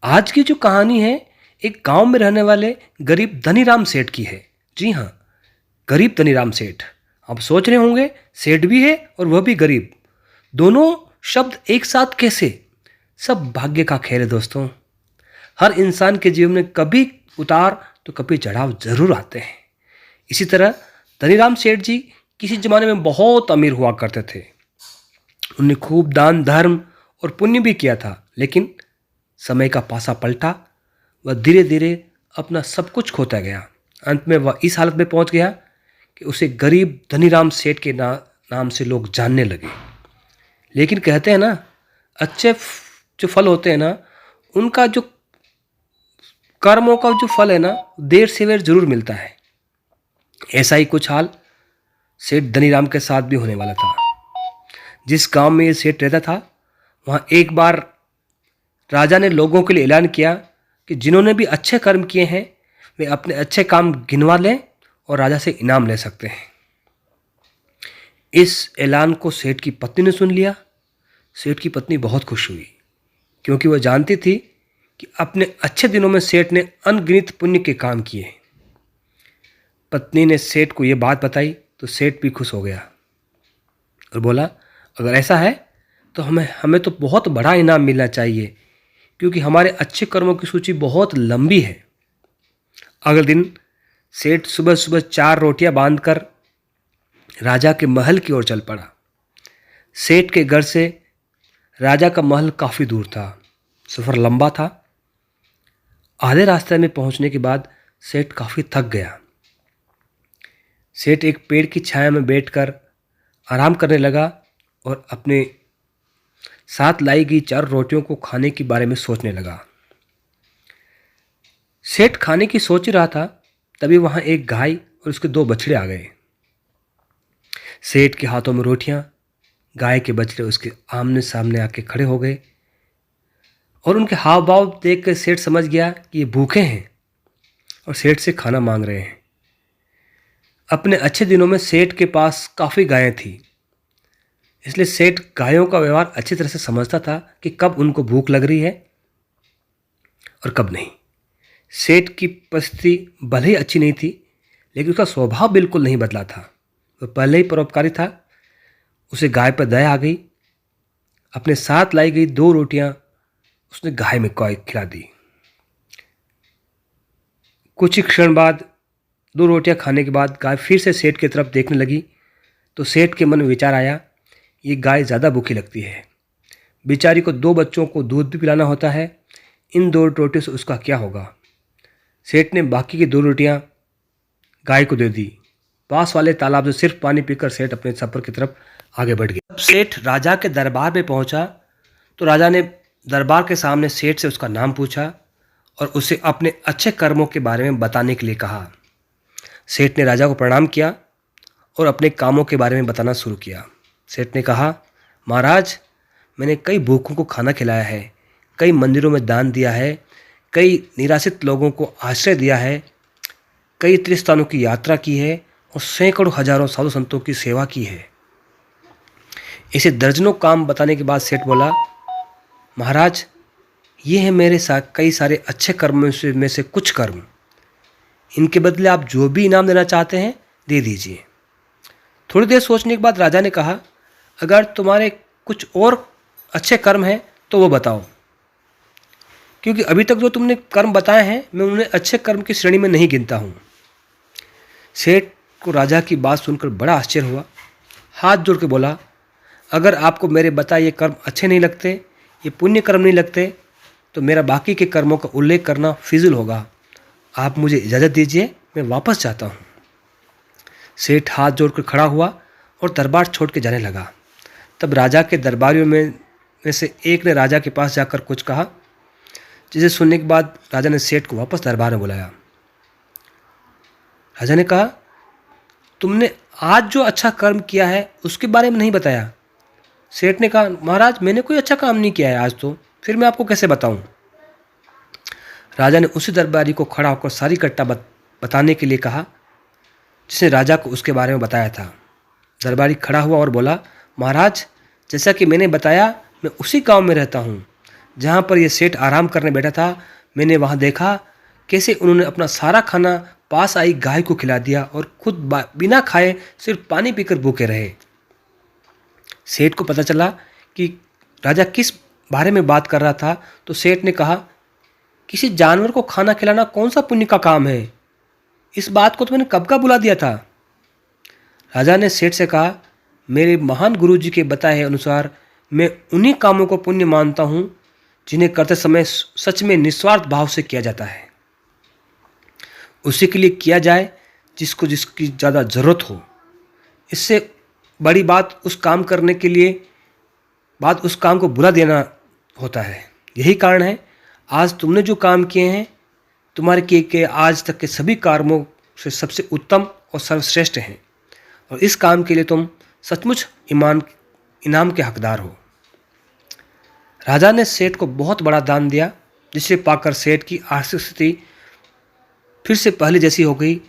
आज की जो कहानी है एक गांव में रहने वाले गरीब धनीराम सेठ की है। जी हाँ, गरीब धनीराम सेठ। आप सोच रहे होंगे सेठ भी है और वह भी गरीब, दोनों शब्द एक साथ कैसे? सब भाग्य का खेल है दोस्तों। हर इंसान के जीवन में कभी उतार तो कभी चढ़ाव जरूर आते हैं। इसी तरह धनीराम सेठ जी किसी जमाने में बहुत अमीर हुआ करते थे। उन्हें खूब दान धर्म और पुण्य भी किया था, लेकिन समय का पासा पलटा। वह धीरे धीरे अपना सब कुछ खोता गया। अंत में वह इस हालत में पहुंच गया कि उसे गरीब धनीराम सेठ के नाम से लोग जानने लगे। लेकिन कहते हैं ना, जो फल होते हैं ना, उनका जो कर्मों का जो फल है ना, देर से वेर जरूर मिलता है। ऐसा ही कुछ हाल सेठ धनीराम के साथ भी होने वाला था। जिस गांव में ये सेठ रहता था, वहां एक बार राजा ने लोगों के लिए ऐलान किया कि जिन्होंने भी अच्छे कर्म किए हैं वे अपने अच्छे काम गिनवा लें और राजा से इनाम ले सकते हैं। इस ऐलान को सेठ की पत्नी ने सुन लिया। सेठ की पत्नी बहुत खुश हुई, क्योंकि वह जानती थी कि अपने अच्छे दिनों में सेठ ने अनगिनत पुण्य के काम किए। पत्नी ने सेठ को यह बात बताई तो सेठ भी खुश हो गया और बोला, अगर ऐसा है तो हमें तो बहुत बड़ा इनाम मिलना चाहिए, क्योंकि हमारे अच्छे कर्मों की सूची बहुत लंबी है। अगले दिन सेठ सुबह सुबह 4 रोटियां बांधकर राजा के महल की ओर चल पड़ा। सेठ के घर से राजा का महल काफ़ी दूर था। सफ़र लंबा था। आधे रास्ते में पहुंचने के बाद सेठ काफ़ी थक गया। सेठ एक पेड़ की छाया में बैठकर आराम करने लगा और अपने साथ लाई गई 4 रोटियों को खाने के बारे में सोचने लगा। सेठ खाने की सोच ही रहा था, तभी वहां एक गाय और उसके 2 बछड़े आ गए। सेठ के हाथों में रोटियां, गाय के बछड़े उसके आमने सामने आके खड़े हो गए और उनके हाव भाव देख कर सेठ समझ गया कि ये भूखे हैं और सेठ से खाना मांग रहे हैं। अपने अच्छे दिनों में सेठ के पास काफ़ी गायें थी, इसलिए सेठ गायों का व्यवहार अच्छी तरह से समझता था कि कब उनको भूख लग रही है और कब नहीं। सेठ की परिस्थिति भले ही अच्छी नहीं थी, लेकिन उसका स्वभाव बिल्कुल नहीं बदला था। वह पहले ही परोपकारी था। उसे गाय पर दया आ गई। अपने साथ लाई गई 2 रोटियां उसने गाय में खिला दी। कुछ ही क्षण बाद 2 रोटियां खाने के बाद गाय फिर से सेठ की तरफ देखने लगी तो सेठ के मन में विचार आया, ये गाय ज़्यादा भूखी लगती है। बेचारी को 2 बच्चों को दूध भी पिलाना होता है। इन 2 रोटियों से उसका क्या होगा। सेठ ने बाकी की 2 रोटियां गाय को दे दी। पास वाले तालाब से सिर्फ पानी पीकर सेठ अपने सफर की तरफ आगे बढ़ गया। जब सेठ राजा के दरबार में पहुंचा तो राजा ने दरबार के सामने सेठ से उसका नाम पूछा और उसे अपने अच्छे कर्मों के बारे में बताने के लिए कहा। सेठ ने राजा को प्रणाम किया और अपने कामों के बारे में बताना शुरू किया। सेठ ने कहा, महाराज, मैंने कई भूखों को खाना खिलाया है, कई मंदिरों में दान दिया है, कई निराश्रित लोगों को आश्रय दिया है, कई तीर्थस्थानों की यात्रा की है और सैकड़ों हजारों साधु संतों की सेवा की है। इसे दर्जनों काम बताने के बाद सेठ बोला, महाराज, ये है मेरे साथ कई सारे अच्छे कर्मों में से कुछ कर्म। इनके बदले आप जो भी इनाम देना चाहते हैं दे दीजिए। थोड़ी देर सोचने के बाद राजा ने कहा, अगर तुम्हारे कुछ और अच्छे कर्म हैं तो वो बताओ, क्योंकि अभी तक जो तुमने कर्म बताए हैं मैं उन्हें अच्छे कर्म की श्रेणी में नहीं गिनता हूँ। सेठ को राजा की बात सुनकर बड़ा आश्चर्य हुआ। हाथ जोड़ के बोला, अगर आपको मेरे बताए ये कर्म अच्छे नहीं लगते, ये पुण्य कर्म नहीं लगते, तो मेरा बाकी के कर्मों का उल्लेख करना फिजूल होगा। आप मुझे इजाज़त दीजिए, मैं वापस जाता हूँ। सेठ हाथ जोड़कर खड़ा हुआ और दरबार छोड़ के जाने लगा। तब राजा के दरबारियों में से एक ने राजा के पास जाकर कुछ कहा, जिसे सुनने के बाद राजा ने सेठ को वापस दरबार में बुलाया। राजा ने कहा, तुमने आज जो अच्छा कर्म किया है उसके बारे में नहीं बताया। सेठ ने कहा, महाराज, मैंने कोई अच्छा काम नहीं किया है आज तो, फिर मैं आपको कैसे बताऊं। राजा ने उसी दरबारी को खड़ा होकर सारी घटना बताने के लिए कहा जिसने राजा को उसके बारे में बताया था। दरबारी खड़ा हुआ और बोला, महाराज, जैसा कि मैंने बताया, मैं उसी गांव में रहता हूँ जहाँ पर यह सेठ आराम करने बैठा था, मैंने वहाँ देखा कैसे उन्होंने अपना सारा खाना पास आई गाय को खिला दिया और खुद बिना खाए सिर्फ पानी पीकर भूखे रहे। सेठ को पता चला कि राजा किस बारे में बात कर रहा था, तो सेठ ने कहा, किसी जानवर को खाना खिलाना कौन सा पुण्य का काम है? इस बात को तो मैंने कब का बुला दिया था। राजा ने सेठ से कहा, मेरे महान गुरुजी के बताए अनुसार मैं उन्हीं कामों को पुण्य मानता हूँ जिन्हें करते समय सच में निस्वार्थ भाव से किया जाता है। उसी के लिए किया जाए जिसको जिसकी ज़्यादा ज़रूरत हो। इससे बड़ी बात उस काम करने के लिए उस काम को बुला देना होता है। यही कारण है आज तुमने जो काम किए हैं, तुम्हारे किए के आज तक के सभी कर्मों से सबसे उत्तम और सर्वश्रेष्ठ हैं, और इस काम के लिए तुम सचमुच इनाम के हकदार हो। राजा ने सेठ को बहुत बड़ा दान दिया, जिसे पाकर सेठ की आर्थिक स्थिति फिर से पहले जैसी हो गई।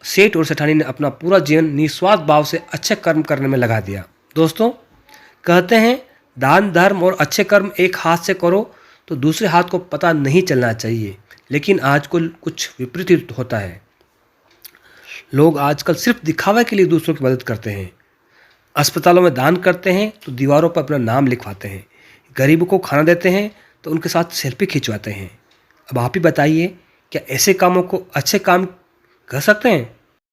सेठ और सेठानी ने अपना पूरा जीवन निस्वार्थ भाव से अच्छे कर्म करने में लगा दिया। दोस्तों, कहते हैं दान धर्म और अच्छे कर्म एक हाथ से करो तो दूसरे हाथ को पता नहीं चलना चाहिए, लेकिन आजकल कुछ विपरीत होता है। लोग आजकल सिर्फ दिखावे के लिए दूसरों की मदद करते हैं। अस्पतालों में दान करते हैं तो दीवारों पर अपना नाम लिखवाते हैं। गरीबों को खाना देते हैं तो उनके साथ सेल्फी खिंचवाते हैं। अब आप ही बताइए, क्या ऐसे कामों को अच्छे काम कह सकते हैं?